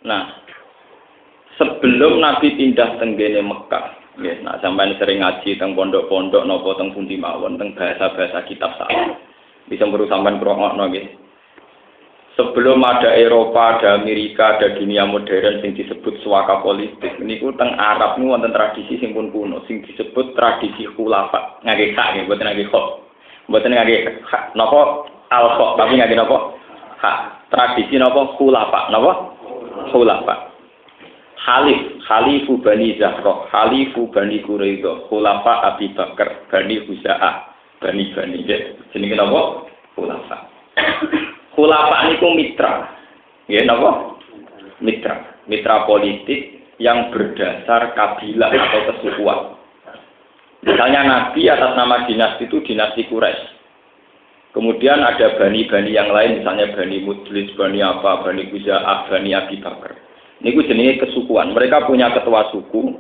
Nah, sebelum Nabi pindah tenggene Mekah, ya, nah sampai sering ngaji teng pondok-pondok nopo teng pundi mawon teng bahasa-bahasa kitab salaf. Bisa perlu sampean krungokno nggih. Sebelum ada Eropa, ada Amerika, ada dunia modern yang disebut suaka politik, niku teng Arab niku wonten tradisi sing pun kuno, sing disebut tradisi khulafa. Ngage hak nggih, mboten ngage khok. Mboten ngage napa al-khok, tapi ngage napa hak. Tradisi napa khulafa, napa khulafa. Khalifu Bani Zahra, Khalifu Bani Quraidah, Khulafa Abi Bakar, Bani Huza'ah, Bani jenenge napa khulafa. Khulafa niku mitra. Ya napa? Mitra politik yang berdasar kabilah atau kesukuan. Misalnya Nabi atas nama dinasti itu dinasti Quraisy. Kemudian ada bani-bani yang lain, misalnya Bani Mudlis, Bani apa, Bani Huza'ah, Bani Abi Bakar. Niku jenenge kesukuan. Mereka punya ketua suku,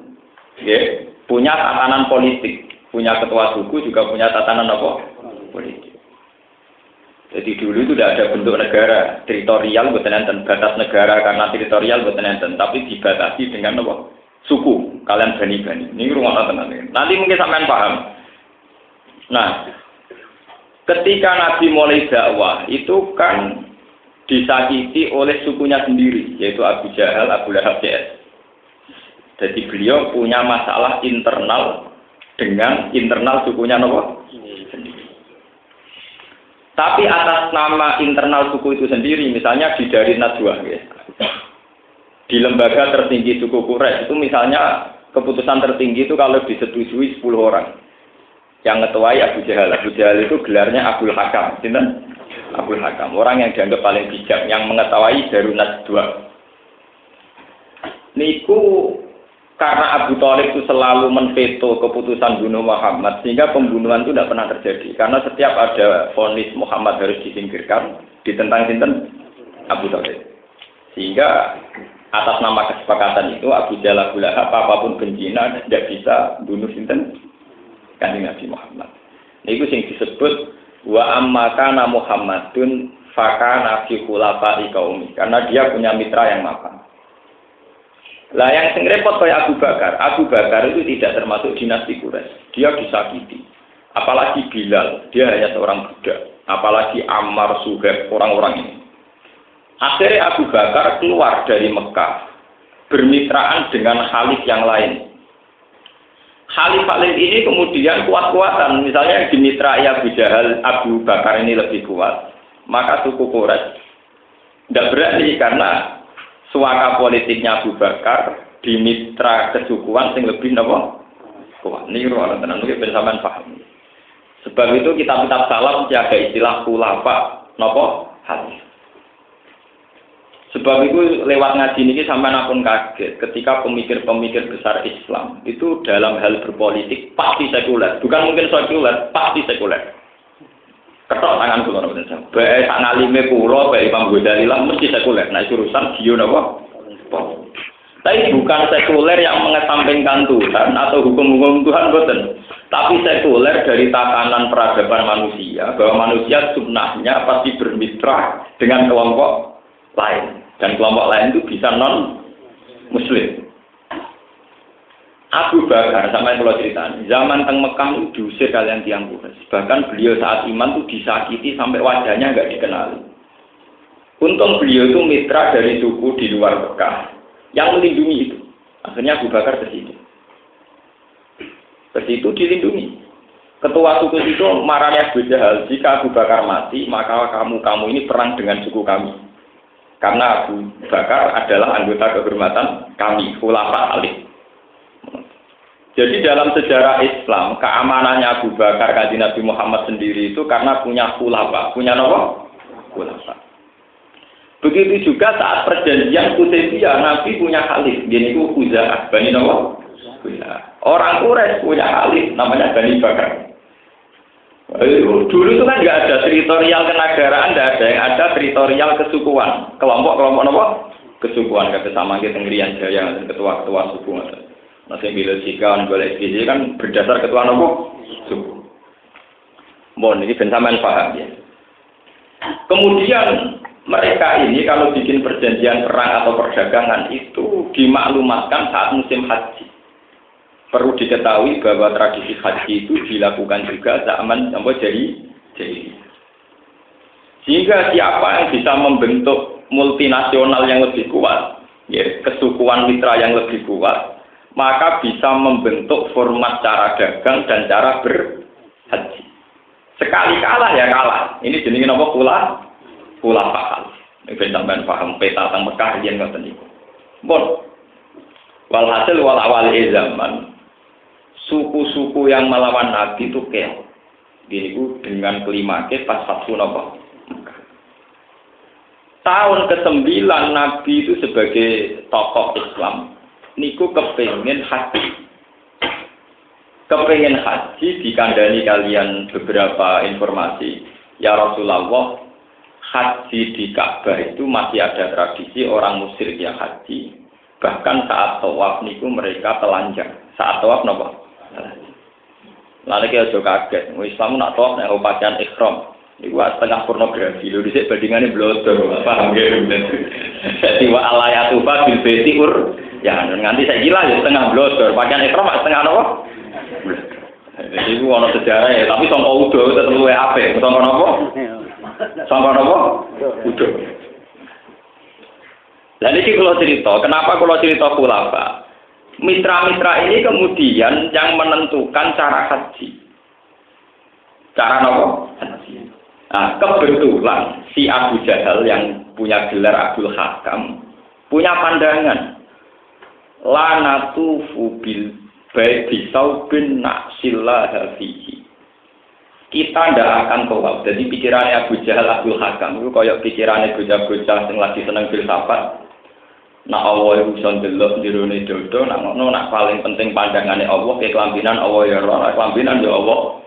ya, punya tatanan politik. Punya ketua suku juga punya tatanan apa? Politik. Jadi dulu itu tidak ada bentuk negara, teritorial bukan enten, batas negara karena teritorial bukan enten, tapi dibatasi dengan apa? Suku, kalian bani-bani. Ini rumah tenan. Nanti mungkin sampean paham. Nah, ketika Nabi mulai dakwah itu kan disakiti oleh sukunya sendiri, yaitu Abu Jahal, Abu Lahab, CS. Jadi beliau punya masalah internal dengan internal sukunya apa? Sendiri. Tapi atas nama internal suku itu sendiri, misalnya di Dari Najwa, ya. Di lembaga tertinggi suku Quraisy itu misalnya keputusan tertinggi itu kalau disetujui 10 orang. Yang ngetuai Abu Jahal. Abu Jahal itu gelarnya Abul Hakam. Abul Hakam, orang yang dianggap paling bijak, yang mengetahui Dari Najwa. Niku karena Abu Thalib itu selalu menveto keputusan bunuh Muhammad, sehingga pembunuhan itu tidak pernah terjadi. Karena setiap ada vonis Muhammad harus disingkirkan, ditentang sinten Abu Thalib. Sehingga atas nama kesepakatan itu Abu Jahal, Abu Lahab, apapun bencina tidak bisa bunuh sinten Kanjeng Nabi Muhammad. Niku sing disebut wa amma kana Muhammadun fakana fi khulafa'i qaumi, karena dia punya mitra yang mapan. Lah yang sing repot kayak Abu Bakar itu tidak termasuk dinasti Quraisy. Dia disakiti. Apalagi Bilal, dia hanya seorang budak. Apalagi Ammar, Suhaib, orang-orang ini. Akhirnya Abu Bakar keluar dari Mekah, bermitraan dengan khalif yang lain. Khalif-khalif ini kemudian kuat-kuatan. Misalnya yang dimitrai Abu Jahal, Abu Bakar ini lebih kuat. Maka suku Quraisy tidak berani karena suaka politiknya Abu Bakar di mitra kesukuan sing lebih napa kuat. Niku ora tenan iki ben sampean paham. Sebab itu kitab-kitab salaf ada istilah khulafa napa hadis. Sebab itu lewat ngaji niki sampean pun kaget ketika pemikir-pemikir besar Islam itu dalam hal berpolitik pasti sekuler, bukan mungkin sekuler, pasti sekuler. Ketok tangan kula napa ten. Bae sak ngalime kula, bae Imam Ghazali lah mesti sekuler. Nah, urusan bio napa? Tapi bukan sekuler yang mengesampingkan Tuhan atau hukum-hukum Tuhan boten. Tapi sekuler dari tatanan peradaban manusia, bahwa manusia sunnahnya pasti bermitra dengan kelompok lain. Dan kelompok lain itu bisa non-muslim. Abu Bakar, sampai kalau cerita, zaman teng Mekah itu diusir kalian tiang Quraisy. Bahkan beliau saat iman itu disakiti sampai wajahnya nggak dikenali. Untung beliau itu mitra dari suku di luar Mekah yang melindungi itu. Akhirnya Abu Bakar ke situ. Ke situ dilindungi. Ketua suku itu marahnya Abu Jahal, jika Abu Bakar mati, maka kamu ini perang dengan suku kami. Karena Abu Bakar adalah anggota kehormatan kami, khulafa alih. Jadi dalam sejarah Islam, keamanannya Abu Bakar kanjeng Nabi Muhammad sendiri itu karena punya khulafa. Punya apa? Khulafa. Begitu juga saat perjanjian Hudaybiyah, Nabi punya khalif. Dia itu Huza'ah, Bani apa? Orang Quraisy punya khalif, namanya Bani Bakar. Dulu itu kan nggak ada teritorial kenegaraan, nggak ada. Yang ada teritorial kesukuan. Kelompok-kelompok apa? Kesukuan, kata sama kita Ngerian Jaya, ketua-ketua suku. Nasib bila jika boleh SPJ kan berdasar ketua nopo suku. Bon, ini ben sampean paham ya. Kemudian mereka ini kalau bikin perjanjian perang atau perdagangan itu dimaklumatkan saat musim haji. Perlu diketahui bahwa tradisi haji itu dilakukan juga zaman jadi. Sehingga siapa yang bisa membentuk multinasional yang lebih kuat, ya, kesukuan mitra yang lebih kuat, maka bisa membentuk format cara dagang dan cara berhaji. Sekali kalah ya kalah. Ini jenenge apa pula paham. Nek sampean paham peta teng Mekah yen ngoten niku. Bon. Walhasil wal awal zaman suku-suku yang melawan Nabi itu keok. Niku dengan kelimake pas Fathu napa? Tahun ke-9 Nabi itu sebagai tokoh Islam niku kepengin haji. Kepengen haji dikandani kalian beberapa informasi. Ya Rasulullah, haji di Ka'bah itu masih ada tradisi orang musyrik yang haji. Bahkan saat tawaf niku mereka telanjang. Saat tawaf napa? Lalu kita juga kaget. Islam nak tawaf nek pakaian ihram. Niku setengah pornografi. Lho dhisik bandingane blodor. Paham nggih? Jadi wa alayatu fa bil baiti ya nganti saiki lah ya setengah blodor. Pakaian ihram setengah napa? Jadi itu ada sejarah ya, tapi sangka udo tetap luwe apik. Sangka napa? Sangka napa? Udo. Lah niki kula cerita, kenapa kula cerita khulafa? Mitra-mitra ini kemudian yang menentukan cara haji. Cara napa? Haji. Nah, kebetulan si Abu Jahal yang punya gelar Abdul Hakam punya pandangan lanatu bil baik bisau bin naksilah fihi. Kita tidak akan tawaf. Jadi pikirannya Abu Jahal Abdul Hakam itu kayak pikirannya bocah-bocah yang lagi seneng filsafat. Nak Allah itu bisa ndelok jerone dodo, nak paling penting pandangannya Allah ke kelambinan Allah ya roh, kelambinan ya Allah.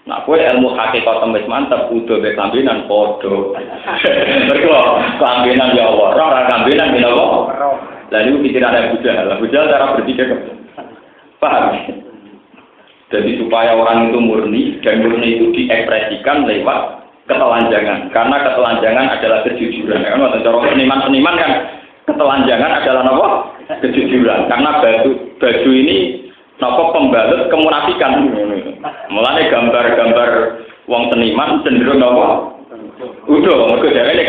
Nak kowe ilmu hakikat temes mantep udah ke kelambinan podo. Mergo kelambinan ya Allah, roh kelambinan ya Allah. Lah niku pikirannya Abu Jahal. Abu Jahal cara berpikir paham? Jadi supaya orang itu murni dan murni itu diekspresikan lewat ketelanjangan. Karena ketelanjangan adalah kejujuran. Kan cara seniman kan ketelanjangan adalah apa? Kejujuran. Karena baju ini napa pembalut kemunafikan. Mulane gambar-gambar wong seniman cenderung apa? Udah, mergo jarene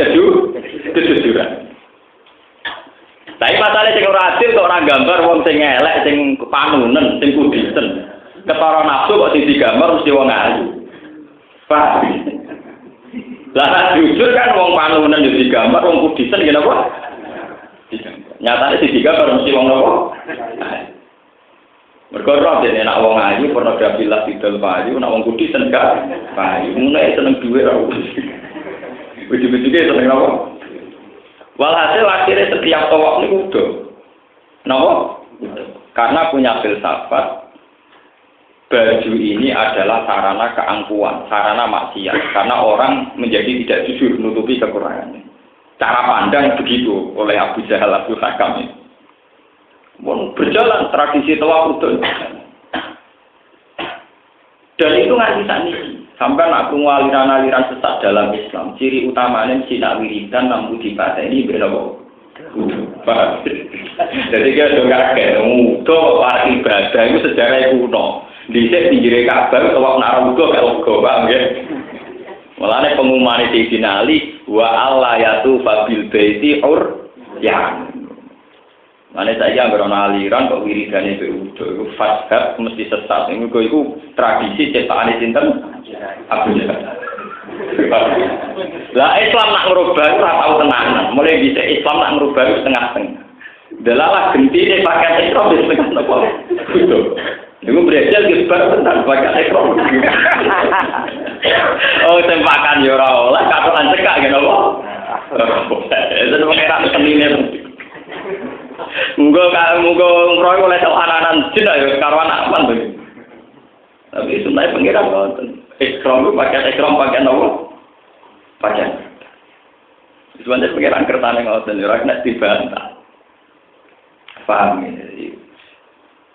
kejujuran. Tapi masalahnya sing ora adil kok ora gambar wong sing elek, sing panunen, sing kudisen. Ketara nafsu kok sing digambar mesti wong ayu. Pak. Lah jujur kan wong panunen yo digambar, wong kudisen ngene apa? Nyatane sing digambar mesti wong napa? Mergo roh dene nek wong ayu pornografi lah didol payu, nek wong kudisen gak payu. Mulane seneng dhuwit ora. Ujug-ujuge seneng apa? Walhasil akhirnya setiap tawaf ini udah, kenapa? Karena punya filsafat, baju ini adalah sarana keangkuhan, sarana maksiat. Karena orang menjadi tidak jujur, menutupi kekurangannya. Cara pandang begitu oleh Abu Jahal Abdul Hakam ini. Berjalan tradisi tawaf udah. Dan itu nganti saat ini. Sampai nak aliran-aliran sesat dalam Islam, ciri utamanya sinak wiridan nampu dibaca ini berapa? Paham? Jadi kita juga kayak mudo para ibadah itu sejarah kuno. Dhisik pinggire Ka'bah tawaf nang mudo kayak logo, paham ya? Mulane pengumuman di finali wa alla yatu fabil baiti ya. Mane saya anggere aliran kok wiridane udo iku fashab mesti sesat. Iku tradisi ciptaane sinten? Abu Jahal. Lah Islam nak ngerubah ora tau tenanan. Mulai bisa Islam nak ngerubah setengah-setengah. Delalah gentine pakaian Islam wis setengah napa? Udo. Niku berhasil disebar tenan pakaian Islam. Oh, tempakan yo ora oleh katokan cekak ngene apa? Itu mengira senine. Muga umroh oleh anak-anak jin ya karo anak man to. Tapi sunai pengiran ngoten. Ikram itu pakaian pakaian apa? Pakaian. Sebenarnya pengiran kertane ngoten ora kena dibantah. Paham ya?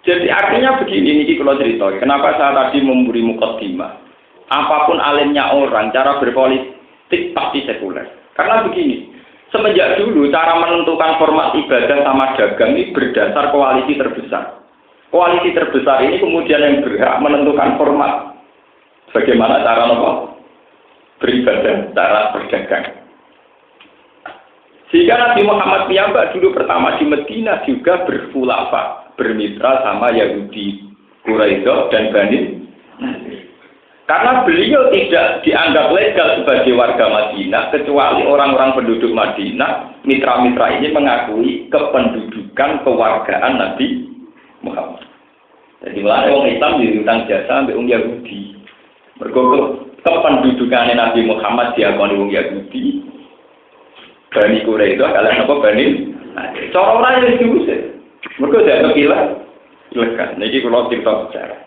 Jadi artinya begini niki kalau cerita. Kenapa saya tadi memberi mukaddimah? Apapun alimnya orang, cara berpolitik pasti sekuler. Karena begini, semenjak dulu cara menentukan format ibadah sama dagang ini berdasar koalisi terbesar. Koalisi terbesar ini kemudian yang berhak menentukan format bagaimana cara beribadah, cara berdagang. Sehingga Nabi Muhammad piyambak dulu pertama di Medina juga berkhulafah, bermitra sama Yahudi, Quraisyah dan Bani Nadir. Karena beliau tidak dianggap legal sebagai warga Madinah kecuali orang-orang penduduk Madinah, mitra-mitra ini mengakui kependudukan kewargaan Nabi Muhammad. Jadi mulai orang Islam diutang jasa sampai orang Yahudi. Mergo kependudukan Nabi Muhammad diakoni orang Yahudi. Bani Quraisyah kalian apa Bani? Cara orang yang diusir. Mergo dianggap ilegal. Niki kula cerita sejarah.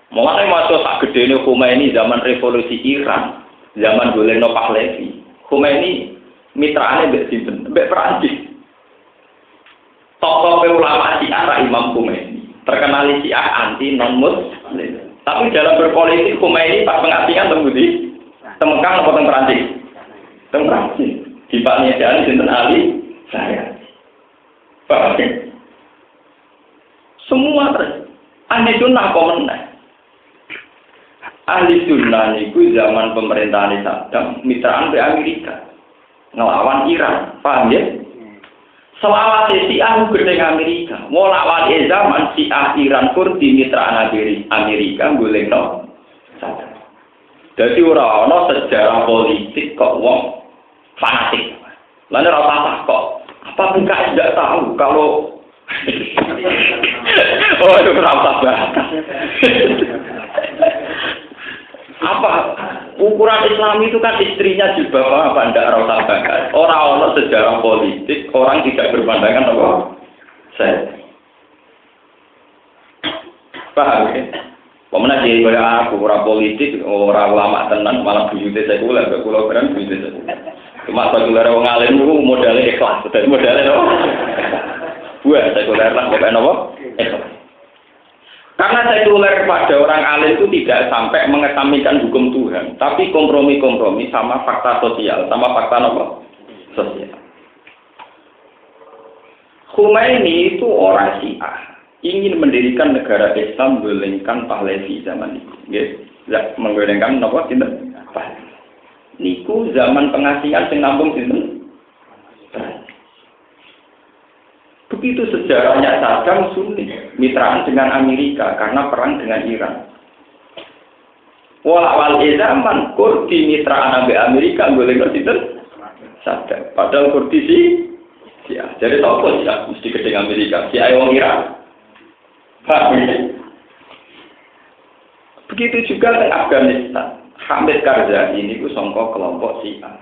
Mulai masuk tak gede ini Khomeini zaman revolusi Iran, zaman Goleno Pahlavi. Khomeini mitraannya mbek Perancis. Tokoh ulama Syiah Imam Khomeini, terkenal Syiah anti non Muslim. Tapi dalam berpolitik Khomeini pas pengasingan tembudi, temengkang apa teng Perancis? Teng Perancis. Di Pak Niasan sinten Ali saya. Pak. Semua ahli sunnah komen. Ahli sunnah niku zaman pemerintahan Saddam mitraan be Amerika ngelawan Iran, paham ya? Selawat Syiah gede Amerika, mulawat zaman Syiah Iran Kurdi mitraan Amerika golekno Saddam. Dadi ora ana sejarah politik kok wong fanatik. Lalu ora kok apa bukan tidak tahu kalau oh itu kenapa banget? Apa ukuran Islam itu kan istrinya jilbab apa ndak rasa banget. Orang sejarah politik orang tidak berpandangan apa saya paham ya. Pemenang jadi kayak aku orang politik orang ulama tenan malah buyute sekuler gak kula keren buyute sekuler. Cuma sekuler wong alim niku modalnya ikhlas, dadi modalnya apa? Buat sekuler lah kok apa? Karena sekuler pada orang alim itu tidak sampai mengesampingkan hukum Tuhan, tapi kompromi-kompromi sama fakta sosial, sama fakta apa? Sosial. Khomeini itu orang Syiah, ingin mendirikan negara Islam menggolengkan Pahlavi zaman itu. Nggih, menggolengkan apa? Sinten? Pahlavi. Niku zaman pengasingan sing nampung sinten? Begitu sejarahnya Saddam Sunni, mitraan dengan Amerika karena perang dengan Iran. Awal zaman Kurdi mitraan dengan Amerika boleh sinten? Saddam. Padahal Kurdi sih, ya. Jadi tahu sih mesti gede Amerika. Si ayong Iran. Begitu juga dengan Afghanistan. Hamid Karzai ini ku sangka kelompok Syiah.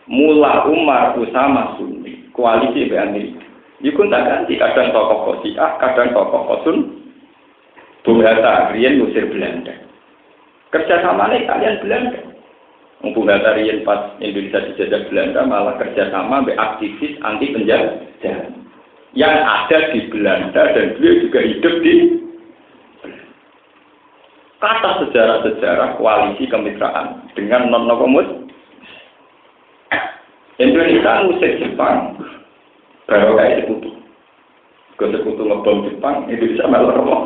Mullah Umar Usama Sunni, koalisi di Amerika. Iku tak ganti kadang tokoh Syiah, kadang tokoh Sun. Bung Hatta riyen ngusir Belanda. Kerjasamanya kalian Belanda. Bung Hatta riyen pas Indonesia dijajah Belanda malah kerjasama dengan aktivis anti penjajah yang ada di Belanda dan beliau juga hidup di kata sejarah-sejarah koalisi kemitraan dengan non-komus. Indonesia ngusir Jepang baru kayak sekutu. Ke sekutu ngebom Jepang, Indonesia malah ngomong.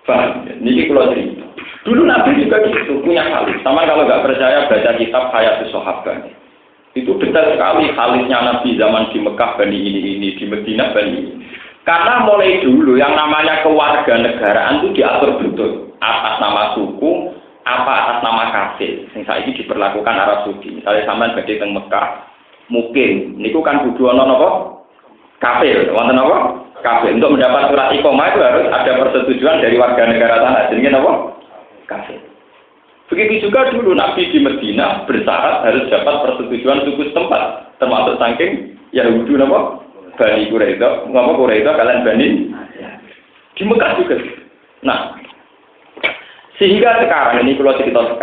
Paham? Ini kalau cerita. Dulu Nabi juga gitu, punya khalif. Sama kalau nggak percaya baca kitab Hayatus Sahabat. Itu detail sekali khalifnya Nabi zaman di Mekah Bani ini, di Madinah Bani ini. Karena mulai dulu yang namanya kewarganegaraan itu diatur betul atas nama suku, apa atas nama kafir. Yang saat ini diperlakukan Arab Saudi. Misalnya sampean badhe teng Mekah, mungkin niku kan kudu ana napa? Kafir, wonten apa? Kafir. Untuk mendapat surat iqamah itu harus ada persetujuan dari warga negara sana. Jenenge napa? Kafir. Begitu juga dulu Nabi di Madinah bersyarat harus dapat persetujuan suku setempat, termasuk saking Yahudi napa? Bani Quraisyah, ngapa Quraisyah kalian Bani? Di Mekah juga. Nah, sehingga sekarang ini kalau cerita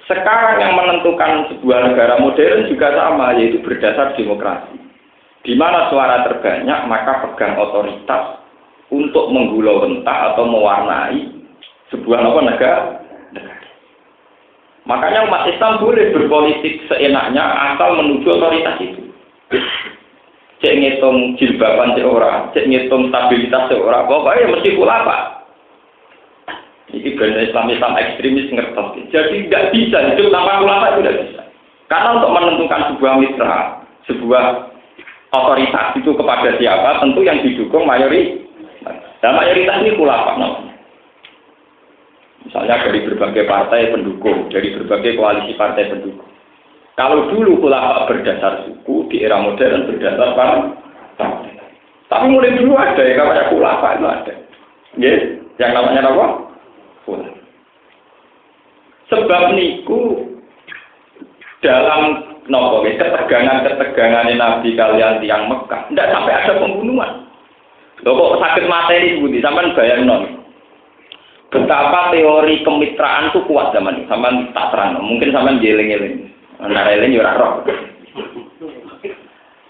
sekarang yang menentukan sebuah negara modern juga sama, yaitu berdasar demokrasi. Di mana suara terbanyak maka pegang otoritas untuk menggulau rentah atau mewarnai sebuah negara. Makanya umat Islam boleh berpolitik seenaknya asal menuju otoritas itu. Cek ngitung jilbaban seorang, cek ngitung stabilitas seorang, pokoknya mesti khulafah. Ini benar Islam ekstremis ngertos. Jadi tidak bisa hidup tanpa khulafah, itu tidak bisa. Karena untuk menentukan sebuah mitra, sebuah otoritas itu kepada siapa, tentu yang didukung mayoritas. Dan mayoritas ini khulafah namanya. Misalnya dari berbagai partai pendukung, dari berbagai koalisi partai pendukung. Kalau dulu khulafah berdasar suku, di era modern berdasar partai. Tapi mulai dulu ada yang namanya khulafah itu ada. Yes, yang namanya apa? Khulafah. Sebab niku dalam ketegangan Nabi kalian tiang Mekah, tidak sampai ada pembunuhan. Loh kok sakit materi sebuti, sampean bayangno. Betapa teori kemitraan itu kuat zaman itu, sampean tak terang. Mungkin sampean jeling-eling. Ana eling yo ora roh.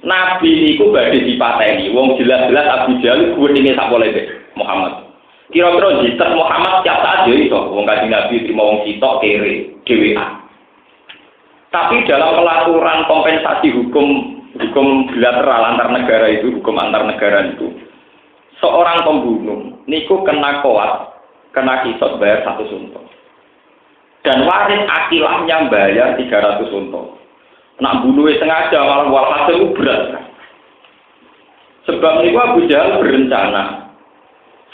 Nabi iku badhe dipateni, wong jelas-jelas Abu Jahal kuwedine sak poleke Muhammad. Kira-kira jitet Muhammad tiap saat yo iso, wong Kanjeng Nabi trimo wong sitok kere dhewean. Tapi dalam pelaturan kompensasi hukum bilateral antar negara itu, hukum antar negara itu, seorang pembunuh niku kena koat, kena kisot bayar 1 unta. Dan waris akilahnya bayar 300 unta. Nak bunuhnya sengaja malah walhasil berat. Sebab itu Abu Jahal berencana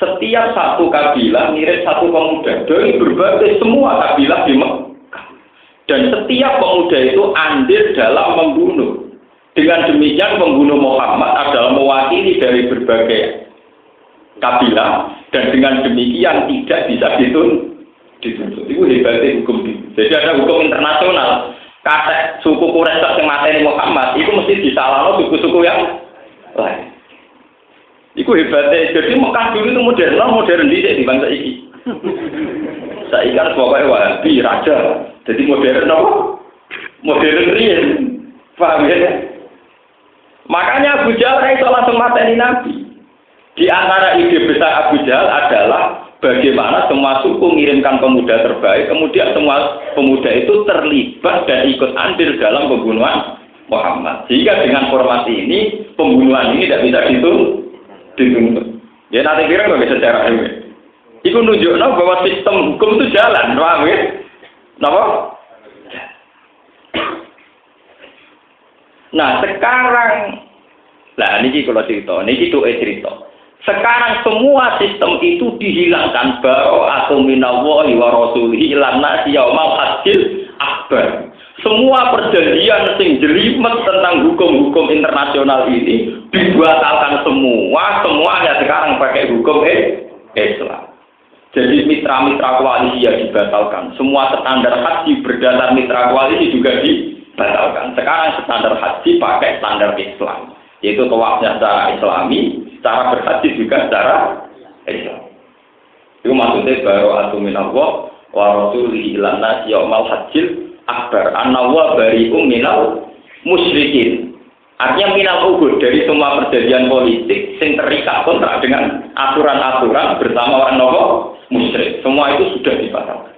setiap satu kabilah ngirim satu pemuda dari berbagai semua kabilah di Mekah. Dan setiap pemuda itu andil dalam membunuh. Dengan demikian pembunuh Muhammad adalah mewakili dari berbagai kabilah dan dengan demikian tidak bisa dituntut. Itu hebatnya hukum itu. Jadi ada hukum internasional. Kata suku Quraisy yang mateni Muhammad itu mesti disalahkan suku-suku yang lain. Itu hebatnya. Jadi Mekah dulu itu modern di bangsa ini. Saya kan pokoknya Wahabi raja. Jadi modern apa? Modern real. Paham ya? Makanya Abu Jahal itu langsung mateni Nabi. Di antara ide besar Abu Jahal adalah bagaimana semua suku mengirimkan pemuda terbaik, kemudian semua pemuda itu terlibat dan ikut andil dalam pembunuhan Muhammad. Sehingga dengan format ini, pembunuhan ini tidak bisa dituntut. Ya nanti kira nggak bisa secara ini. Itu nunjuknya bahwa sistem hukum itu jalan, paham ya? Kenapa? Nah sekarang, ini kalau cerita, ini itu cerita. Sekarang semua sistem itu dihilangkan atau minallahi wa rasulihi lan nasi yaumal hajjil akbar. Semua perjanjian sing jelimet tentang hukum-hukum internasional ini dibatalkan semuanya sekarang pakai hukum Islam. Jadi mitra-mitra koalisi ya dibatalkan. Semua standar haji berdasar mitra koalisi juga dibatalkan. Sekarang standar haji pakai standar Islam. Yaitu tawafnya secara Islami, secara berhaji juga secara Islam. Itu maksudnya bara'atu minallah wa rasulihi ilan nasi yaumal hajjil akbar. Annawa bari'um minal musyrikin. Artinya minal uhud dari semua perjanjian politik yang terikat kontrak dengan aturan-aturan bersama orang musyrik. Semua itu sudah dibatalkan.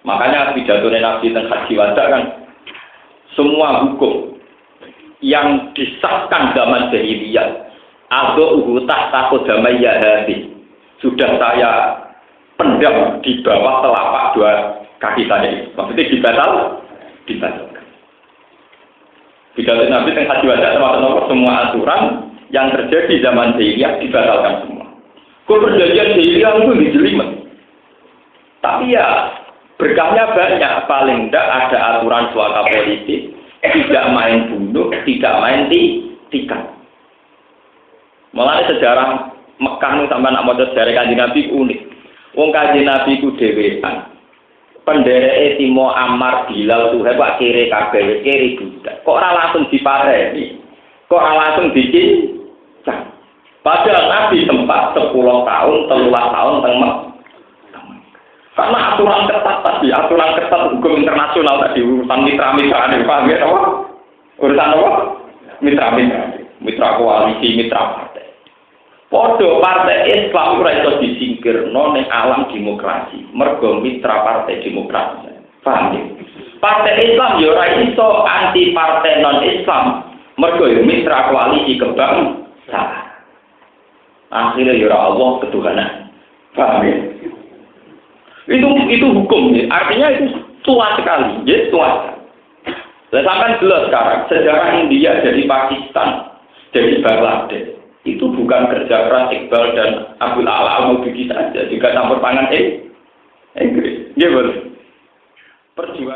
Makanya pidato Nabi tentang haji wada kan semua hukum yang disahkan zaman jahiliyah atau tahta qadamaya hadi sudah saya pendam di bawah telapak dua kaki saya itu. Maksudnya dibatalkan. Pidato Nabi tentang haji wada termasuk semua aturan yang terjadi zaman jahiliyah dibatalkan semua. Kalau perjanjian jahiliyah itu dijelimet. Tapi ya berkahnya banyak. Paling tidak ada aturan suaka politik, tidak main bunuh, tidak main tikar. Mulai sejarah Mekah itu sampai nak mau sejarah Kanjeng Nabi unik. Wong Kanjeng Nabi ku dhewean. Pendereke Timo Ammar Bilal tuh hebat kiri kabeh kiri budak. Kok ora langsung dipareni? Kok ora langsung dicincang? Padahal Nabi sempat 10 tahun, 13 tahun teng karena aturan ketat tadi, aturan ketat hukum internasional tadi, urusan mitra-mitra ada, paham ya apa? Urusan apa? Mitra-mitra, mitra koalisi, mitra partai. Podo partai Islam ora iso disingkirno ning alam demokrasi. Mergo mitra partai demokrasi. Paham ya? Partai Islam ya ora iso anti partai non Islam. Mergo ya mitra koalisi kebangsaan. Akhirnya ya Allah ketuhanan. Paham ya? Itu hukum ya. Artinya itu tua sekali. Ya, tua. Sampai jelas sekarang sejarah India jadi Pakistan, jadi Bangladesh. Itu bukan kerja keras Iqbal dan Abdul Ala Al-Maududi saja, juga campur tangan Inggris. Gimana? Perjuangan